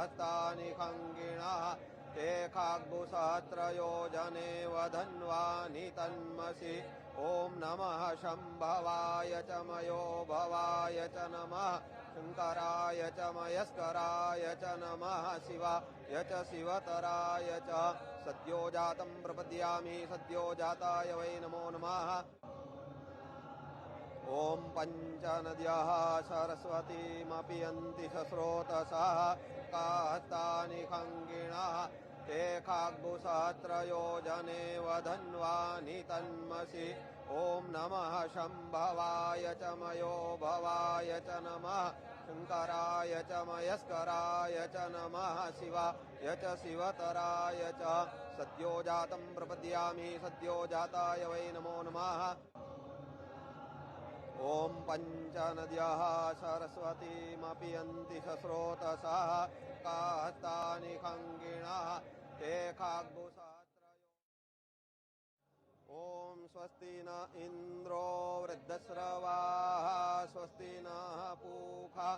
कास्तानि खङ्गिणः ते खाग्भुसहस्रयोजने वधन्वानि तन्मसि ॐ नमः शम्भवाय च मयो भवाय च नमः शङ्कराय च मयस्कराय च नमः शिवाय च शिवतराय च सद्यो जातं प्रपद्यामि सद्यो जाताय वै नमो नमः। ॐ पञ्चनद्यः सरस्वतीमपि यन्ति सस्रोतसः कास्तानि खङ्गिणः ते खाग्भुसहस्रयोजने वधन्वानि तन्मसि ॐ नमः शम्भवाय च मयो भवाय च नमः शङ्कराय च मयस्कराय च नमः शिवाय च शिवतराय च सद्यो जातं प्रपद्यामि सद्यो जाताय वै नमो नमः। ॐ पञ्चनद्यः सरस्वतीमपि यन्ति सस्रोतसः कास्तानि खङ्गिणः ते खाग्भुसहस्रयो ॐ स्वस्ति न इन्द्रो वृद्धस्रवाः स्वस्ति नः पूषा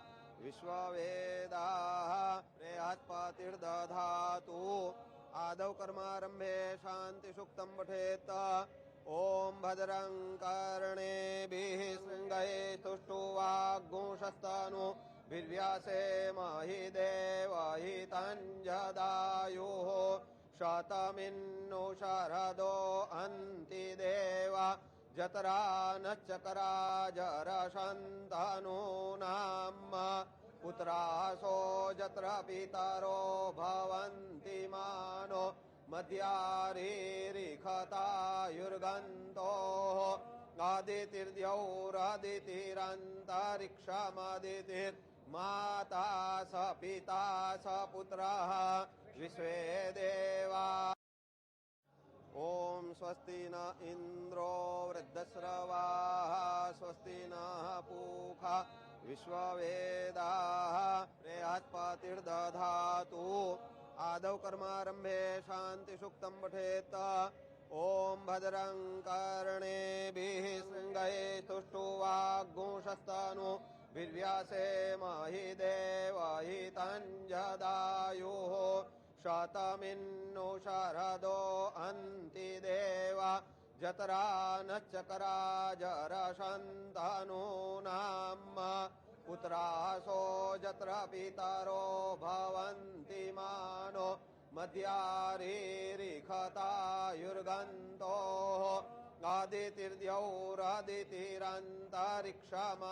विश्ववेदाः बृहस्पतिर्दधातु आदौ कर्मारम्भे शान्तिसूक्तं पठेत्। ॐ भद्रं कर्णेभिः शृङ्गैः तुष्टुवाग्गुंशस्तनु वीर्यासेमहि देवहितञ्जदायुः शतमिन्नु शरदो अन्ति देवा जतरा नश्चकरा जरशन्तनूनाम् पुत्रासो जत्र पितरो भवन्ति मानो मध्यारीरिखतायुर्गन्तोः आदितिर्द्यौरदितिरन्तरिक्षमदितिर्माता स पिता स पुत्रः विश्वे देवा। ॐ स्वस्ति न इन्द्रो वृद्धस्रवाः स्वस्ति नः पूषा विश्ववेदाः बृहस्पतिर्दधातु आदौ कर्मारम्भे शान्तिसूक्तं पठेत्। ॐ भद्रं कर्णेभिः शृङ्गैः तुष्टुवाग्गुंशस्तनु वीर्यासेमहि देवहितञ्जदायुः शतमिन्नु शरदो अन्ति देवा जतरा नश्चकरा जरशन्तनूनाम् पुत्रासो जत्र पितरो भवन्ति मानो मध्यारीरिखतायुर्गन्तोः आदितिर्द्यौरदितिरन्तरिक्षम